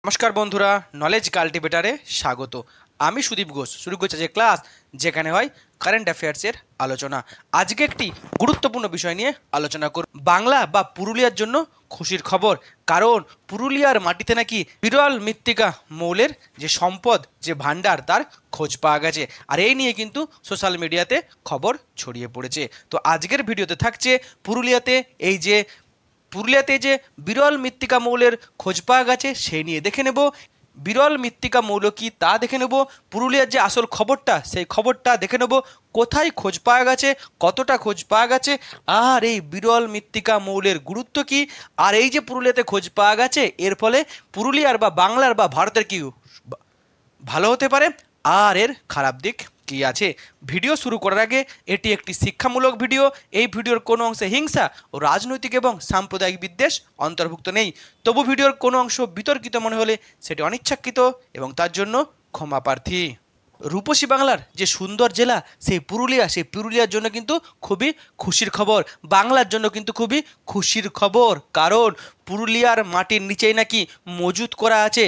নমস্কার বন্ধুরা, নলেজ কাল্টিভেটারে স্বাগত। আমি সুদীপ ঘোষ শুরু করছি যে ক্লাস যেখানে হয় কারেন্ট অ্যাফেয়ার্সের আলোচনা। আজকে একটি গুরুত্বপূর্ণ বিষয় নিয়ে আলোচনা করব, বাংলা বা পুরুলিয়ার জন্য খুশির খবর। কারণ পুরুলিয়ার মাটিতে নাকি বিরল মৃত্তিকা মৌলের যে সম্পদ, যে ভাণ্ডার, তার খোঁজ পাওয়া গেছে। আর এই নিয়ে কিন্তু সোশ্যাল মিডিয়াতে খবর ছড়িয়ে পড়েছে। তো আজকের ভিডিওতে থাকছে পুরুলিয়াতে যে বিরল মৃত্তিকা মৌলের খোঁজ পাওয়া গেছে সেই নিয়ে দেখে নেব। বিরল মৃত্তিকা মৌল কি তা দেখে নেব। পুরুলিয়ার যে আসল খবরটা সেই খবরটা দেখে নেব, কোথায় খোঁজ পাওয়া গেছে, কতটা খোঁজ পাওয়া গেছে, আর এই বিরল মৃত্তিকা মৌলের গুরুত্ব কি, আর এই যে পুরুলিয়াতে খোঁজ পাওয়া গেছে এর ফলে পুরুলিয়ার বা বাংলার বা ভারতের কি ভালো হতে পারে, আর এর খারাপ দিক কি আছে। ভিডিও শুরু করার আগে এটি একটি শিক্ষামূলক ভিডিও। এই ভিডিওর কোনো অংশে হিংসা ও রাজনৈতিক এবং সাম্প্রদায়িক বিদ্বেষ অন্তর্ভুক্ত নেই। তবু ভিডিওর কোনো অংশ বিতর্কিত মনে হলে সেটি অনিচ্ছাকৃত এবং তার জন্য ক্ষমা প্রার্থী। রূপসী বাংলার যে সুন্দর জেলা সেই পুরুলিয়ার জন্য কিন্তু খুবই খুশির খবর। বাংলার জন্য কিন্তু খুবই খুশির খবর, কারণ পুরুলিয়ার মাটির নিচেই নাকি মজুত করা আছে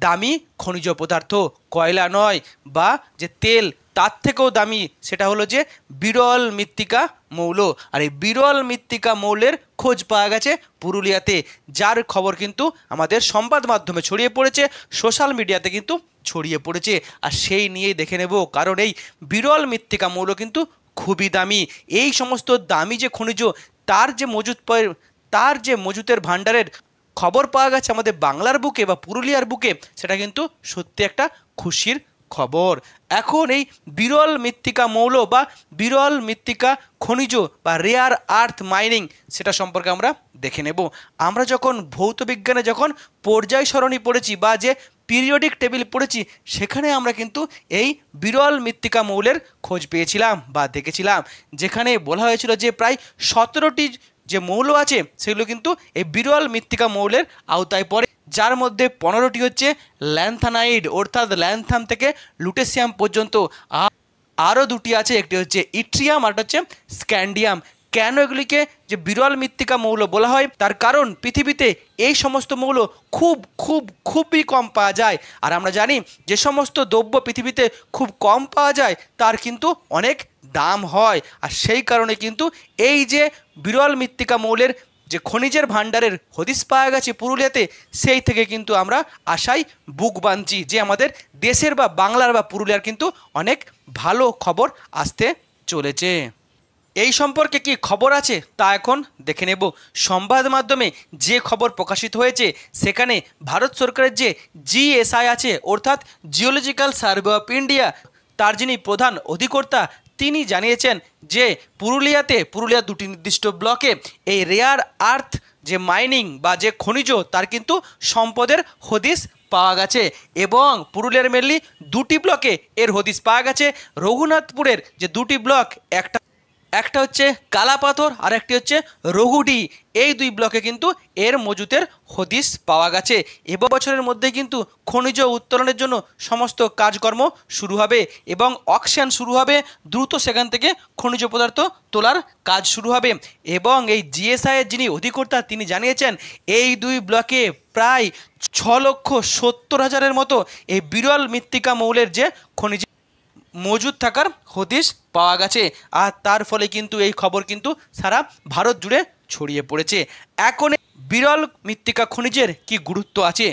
দামি খনিজ পদার্থ। কয়লা নয় বা যে তেল, তার থেকেও দামি সেটা হলো যে বিরল মৃত্তিকা মৌল। আর এই বিরল মৃত্তিকা মৌলের খোঁজ পাওয়া গেছে পুরুলিয়াতে, যার খবর কিন্তু আমাদের সংবাদ মাধ্যমে ছড়িয়ে পড়েছে, সোশ্যাল মিডিয়াতে কিন্তু ছড়িয়ে পড়েছে। আর সেই নিয়েই দেখে নেব, কারণ এই বিরল মৃত্তিকা মৌল কিন্তু খুবই দামি। এই সমস্ত দামি যে খনিজ, তার যে মজুতের ভাণ্ডারের খবর পাওয়া গেছে আমাদের বাংলার বুকে বা পুরুলিয়ার বুকে, সেটা কিন্তু সত্যি একটা খুশির খবর। এখন এই বিরল মৃত্তিকা মৌল বা বিরল মৃত্তিকা খনিজ বা রেয়ার আর্থ মাইনিং, সেটা সম্পর্কে আমরা দেখে নেব। আমরা যখন ভৌত বিজ্ঞানে যখন পর্যায় সারণী পড়েছি বা যে পিরিয়ডিক টেবিল পড়েছি, সেখানে আমরা কিন্তু এই বিরল মৃত্তিকা মৌলের খোঁজ পেয়েছিলাম বা দেখেছিলাম, যেখানে বলা হয়েছিল যে প্রায় 17টি যে মৌল আছে সেগুলো কিন্তু এই বিরল মৃত্তিকা মৌলের আওতায় পড়ে, যার মধ্যে 15টি হচ্ছে ল্যান্থানাইড, অর্থাৎ ল্যান্থাম থেকে লুটেসিয়াম পর্যন্ত। আরও দুটি আছে, একটি হচ্ছে ইট্রিয়াম আর হচ্ছে স্ক্যান্ডিয়াম। কেন এগুলিকে যে বিরল মৃত্তিকা মৌল বলা হয়, তার কারণ পৃথিবীতে এই সমস্ত মৌল খুবই কম পাওয়া যায়। আর আমরা জানি যে সমস্ত দ্রব্য পৃথিবীতে খুব কম পাওয়া যায় তার কিন্তু অনেক দাম হয়। আর সেই কারণে কিন্তু এই যে বিরল মৃত্তিকা মৌলের যে খনিজের ভাণ্ডারের হদিশ পাওয়া গেছে পুরুলিয়াতে, সেই থেকে কিন্তু আমরা আশায় বুক বাঁধছি যে আমাদের দেশের বা বাংলার বা পুরুলিয়ার কিন্তু অনেক ভালো খবর আসতে চলেছে। এই সম্পর্কে কি খবর আছে তা এখন দেখে নেব। সংবাদ মাধ্যমে যে খবর প্রকাশিত হয়েছে সেখানে ভারত সরকারের যে জিএসআই আছে, অর্থাৎ জিওলজিক্যাল সার্ভে অফ ইন্ডিয়া, তার যিনি প্রধান অধিকর্তা তিনি জানিয়েছেন যে পুরুলিয়া দুটি নির্দিষ্ট ব্লকে এই রেয়ার আর্থ যে মাইনিং বা যে খনিজ, তার কিন্তু সম্পদের হদিশ পাওয়া গেছে। এবং পুরুলিয়ার মেনলি দুটি ব্লকে এর হদিশ পাওয়া গেছে। রঘুনাথপুরের যে দুটি ব্লক, একটা হচ্ছে কালাপাথর আর একটি হচ্ছে রঘুডি, এই দুই ব্লকে কিন্তু এর মজুতের হদিশ পাওয়া গেছে। বছরের মধ্যে কিন্তু খনিজ উত্তোলনের জন্য সমস্ত কাজকর্ম শুরু হবে এবং অকশন শুরু হবে, দ্রুত সেখান থেকে খনিজ পদার্থ তোলার কাজ শুরু হবে। এবং এই জিএসআইয়ের যিনি অধিকর্তা তিনি জানিয়েছেন এই দুই ব্লকে প্রায় 6,70,000-এর মতো এই বিরল মৃত্তিকা মৌলের যে খনিজ মজুদ থাকার হদিশ পাওয়া গেছে। আর তার ফলে কিন্তু এই খবর কিন্তু সারা ভারত জুড়ে ছড়িয়ে পড়েছে। এখন বিরল মৃত্তিকা খনিজের কি গুরুত্ব আছে,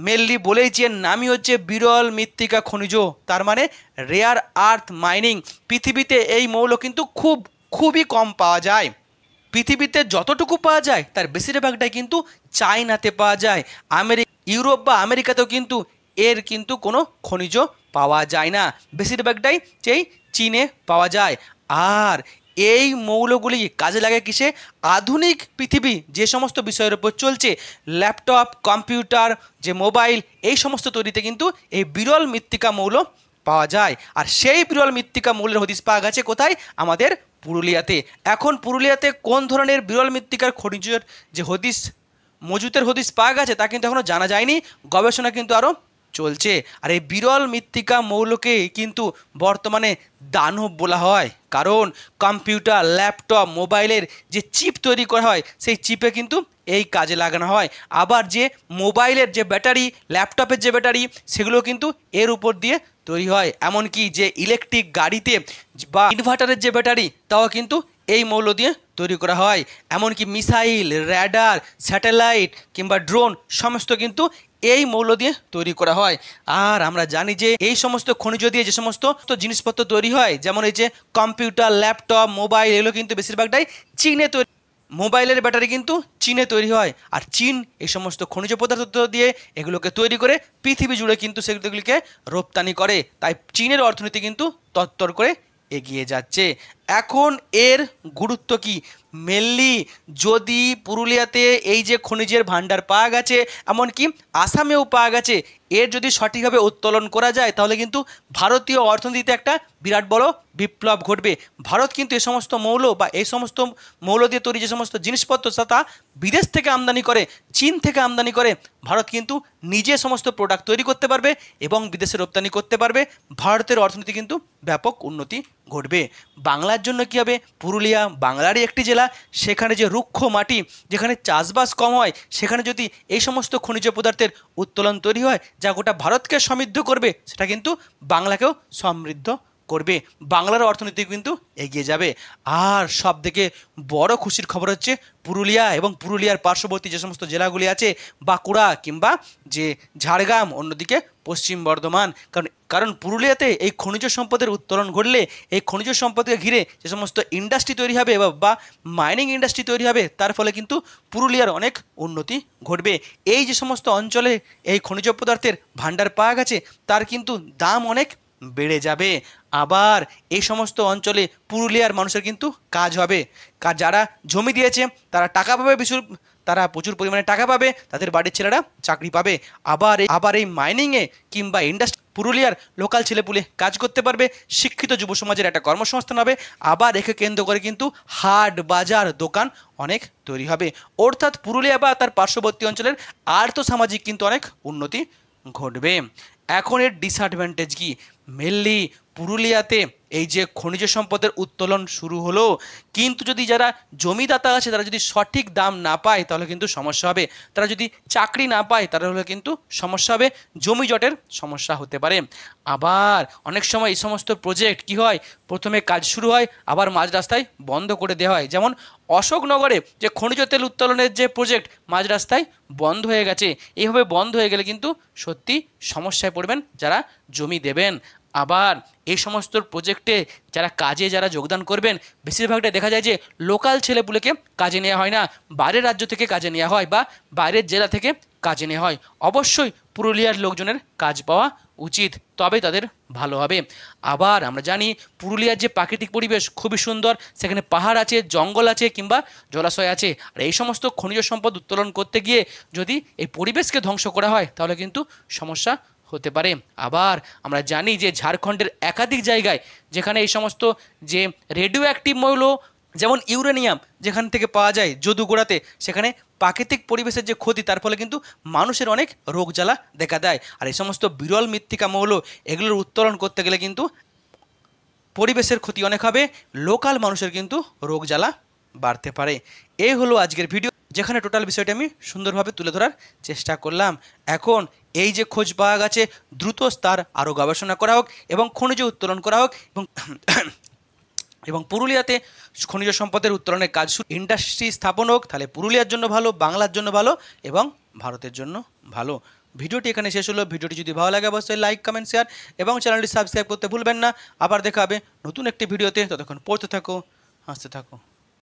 মেনলি বলেইছি এর নামই হচ্ছে বিরল মৃত্তিকা খনিজ, তার মানে রেয়ার আর্থ মাইনিং। পৃথিবীতে এই মৌল কিন্তু খুবই কম পাওয়া যায়। পৃথিবীতে যতটুকু পাওয়া যায় তার বেশিরভাগটাই কিন্তু চায়নাতে পাওয়া যায়। ইউরোপ বা আমেরিকাতেও কিন্তু এর কিন্তু কোনো খনিজ পাওয়া যায় না, বেশিরভাগটাই সেই চীনে পাওয়া যায়। আর এই মৌলগুলি কাজে লাগে কিসে? আধুনিক পৃথিবী যে সমস্ত বিষয়ের উপর চলছে, ল্যাপটপ, কম্পিউটার, যে মোবাইল, এই সমস্ত তৈরিতে কিন্তু এই বিরল মৃত্তিকা মৌল পাওয়া যায়। আর সেই বিরল মৃত্তিকা মৌলের হদিশ পাওয়া গেছে কোথায়? আমাদের পুরুলিয়াতে। এখন পুরুলিয়াতে কোন ধরনের বিরল মৃত্তিকার খনিজের যে মজুতের হদিশ পাওয়া গেছে তা কিন্তু এখনও জানা যায়নি, গবেষণা কিন্তু আরও চলছে। আর এই বিরল মৃত্তিকা মৌলকে কিন্তু বর্তমানে দানব বলা হয়, কারণ কম্পিউটার, ল্যাপটপ, মোবাইলের যে চিপ তৈরি করা হয় সেই চিপে কিন্তু এই কাজে লাগানো হয়। আবার যে মোবাইলের যে ব্যাটারি, ল্যাপটপের যে ব্যাটারি, সেগুলো কিন্তু এর উপর দিয়ে তৈরি হয়। এমনকি যে ইলেকট্রিক গাড়িতে বা ইনভার্টারের যে ব্যাটারি, তাও কিন্তু এই মৌল দিয়ে তৈরি করা হয়। এমনকি মিসাইল, র্যাডার, স্যাটেলাইট কিংবা ড্রোন সমস্ত কিন্তু এই মৌল দিয়ে তৈরি করা হয়। আর আমরা জানি যে এই সমস্ত খনিজ দিয়ে যে সমস্ত জিনিসপত্র তৈরি হয়, যেমন এই যে কম্পিউটার, ল্যাপটপ, মোবাইল, এগুলো কিন্তু বেশিরভাগটাই চীনে তৈরি। মোবাইলের ব্যাটারি কিন্তু চীনে তৈরি হয়, আর চীন এই সমস্ত খনিজ পদার্থ দিয়ে এগুলোকে তৈরি করে পৃথিবী জুড়ে কিন্তু সেগুলোকে রপ্তানি করে। তাই চীনের অর্থনীতি কিন্তু তত্তর করে এগিয়ে যাচ্ছে। এখন এর গুরুত্ব কি? মেনলি যদি পুরুলিয়াতে এই যে খনিজের ভাণ্ডার পাওয়া গেছে, এমনকি আসামেও পাওয়া গেছে, এর যদি সঠিকভাবে উত্তোলন করা যায় তাহলে কিন্তু ভারতীয় অর্থনীতিতে একটা বিরাট বড় বিপ্লব ঘটবে। ভারত কিন্তু এই সমস্ত মৌল বা এই সমস্ত মৌল দিয়ে তৈরি যে সমস্ত জিনিসপত্র তা বিদেশ থেকে আমদানি করে, চীন থেকে আমদানি করে। ভারত কিন্তু নিজে সমস্ত প্রোডাক্ট তৈরি করতে পারবে এবং বিদেশে রপ্তানি করতে পারবে। ভারতের অর্থনীতি কিন্তু ব্যাপক উন্নতি ঘটবে। বাংলার জন্য কী হবে? পুরুলিয়া বাংলারই একটি জেলা, সেখানে যে রুক্ষ মাটি, যেখানে চাষবাস কম হয়, সেখানে যদি এই সমস্ত খনিজ পদার্থের উত্তোলন তৈরি হয় যা গোটা ভারতকে সমৃদ্ধ করবে, সেটা কিন্তু বাংলাকেও সমৃদ্ধ করবে। বাংলার অর্থনীতি কিন্তু এগিয়ে যাবে। আর সব থেকে বড় খুশির খবর হচ্ছে পুরুলিয়া এবং পুরুলিয়ার পার্শ্ববর্তী যে সমস্ত জেলাগুলি আছে, বাঁকুড়া কিংবা যে ঝাড়গ্রাম, অন্যদিকে পশ্চিম বর্ধমান, কারণ পুরুলিয়াতে এই খনিজ সম্পদের উত্তোলন ঘটলে এই খনিজ সম্পদকে ঘিরে যে সমস্ত ইন্ডাস্ট্রি তৈরি হবে বা মাইনিং ইন্ডাস্ট্রি তৈরি হবে, তার ফলে কিন্তু পুরুলিয়ার অনেক উন্নতি ঘটবে। এই যে সমস্ত অঞ্চলে এই খনিজ পদার্থের ভাণ্ডার পাওয়া গেছে, তার কিন্তু দাম অনেক বেড়ে যাবে। আবার এই সমস্ত অঞ্চলে পুরুলিয়ার মানুষের কিন্তু কাজ হবে। যারা জমি দিয়েছে তারা টাকা পাবে, তারা প্রচুর পরিমাণে টাকা পাবে, তাদের বাড়ির ছেলেরা চাকরি পাবে। আবার এই মাইনিংয়ে কিংবা ইন্ডাস্ট্রি পুরুলিয়ার লোকাল ছেলেপুলে কাজ করতে পারবে, শিক্ষিত যুব সমাজের একটা কর্মসংস্থান হবে। আবার একে কেন্দ্র করে কিন্তু হাট, বাজার, দোকান অনেক তৈরি হবে। অর্থাৎ পুরুলিয়া বা তার পার্শ্ববর্তী অঞ্চলের আর্থসামাজিক কিন্তু অনেক উন্নতি ঘটবে। এখন এর ডিসঅ্যাডভান্টেজ কি? মেনলি পুরুলিয়াতে এই যে খনিজ সম্পদের উত্তোলন শুরু হলো, কিন্তু যদি যারা জমিদাতা আছে তারা যদি সঠিক দাম না পায় তাহলে কিন্তু সমস্যা হবে। তারা যদি চাকরি না পায় তাহলে কিন্তু সমস্যা হবে, জমি জটের সমস্যা হতে পারে। আবার অনেক সময় এই সমস্ত প্রজেক্ট কি হয়, প্রথমে কাজ শুরু হয় আবার মাঝ রাস্তায় বন্ধ করে দেওয়া হয়। যেমন অশোকনগরে যে খনিজ তেল উত্তোলনের যে প্রজেক্ট মাঝ রাস্তায় বন্ধ হয়ে গেছে। এইভাবে বন্ধ হয়ে গেলে কিন্তু সত্যি সমস্যায় পড়বেন যারা জমি দেবেন। আবার এই সমস্ত প্রজেক্টে যারা যোগদান করবেন, বেশিরভাগটা দেখা যায় যে লোকাল ছেলেপুলেকে কাজে নেওয়া হয় না, বাইরের রাজ্য থেকে কাজে নেওয়া হয় বা বাইরের জেলা থেকে কাজে নেওয়া হয়। অবশ্যই পুরুলিয়ার লোকজনের কাজ পাওয়া উচিত, তবে তাদের ভালো হবে। আবার আমরা জানি পুরুলিয়ার যে প্রাকৃতিক পরিবেশ খুবই সুন্দর, সেখানে পাহাড় আছে, জঙ্গল আছে কিংবা জলাশয় আছে। আর এই সমস্ত খনিজ সম্পদ উত্তোলন করতে গিয়ে যদি এই পরিবেশকে ধ্বংস করা হয় তাহলে কিন্তু সমস্যা হতে পারে। আবার আমরা জানি যে ঝাড়খণ্ডের একাধিক জায়গায় যেখানে এই সমস্ত যে রেডিও অ্যাক্টিভ মৌল, যেমন ইউরেনিয়াম যেখান থেকে পাওয়া যায় যদুগোড়াতে, সেখানে প্রাকৃতিক পরিবেশের যে ক্ষতি, তার ফলে কিন্তু মানুষের অনেক রোগ জ্বালা দেখা দেয়। আর এই সমস্ত বিরল মৃত্তিকা মৌল এগুলোর উত্তোলন করতে গেলে কিন্তু পরিবেশের ক্ষতি অনেক হবে, লোকাল মানুষের কিন্তু রোগ জ্বালা বাড়তে পারে। এই হলো আজকের ভিডিও, যেখানে টোটাল বিষয়টা আমি সুন্দরভাবে তুলে ধরার চেষ্টা করলাম। এখন এই যে খোঁজ পাওয়া গেছে, দ্রুত তার আরও গবেষণা করা হোক এবং খনিজ উত্তোলন করা হোক এবং পুরুলিয়াতে খনিজ সম্পদের উত্তোলনের কাজ ইন্ডাস্ট্রি স্থাপন হোক। তাহলে পুরুলিয়ার জন্য ভালো, বাংলার জন্য ভালো এবং ভারতের জন্য ভালো। ভিডিওটি এখানে শেষ হলো। ভিডিওটি যদি ভালো লাগে অবশ্যই লাইক, কমেন্ট, শেয়ার এবং চ্যানেলটি সাবস্ক্রাইব করতে ভুলবেন না। আবার দেখা হবে নতুন একটি ভিডিওতে। ততক্ষণ পড়তে থাকো, হাসতে থাকো।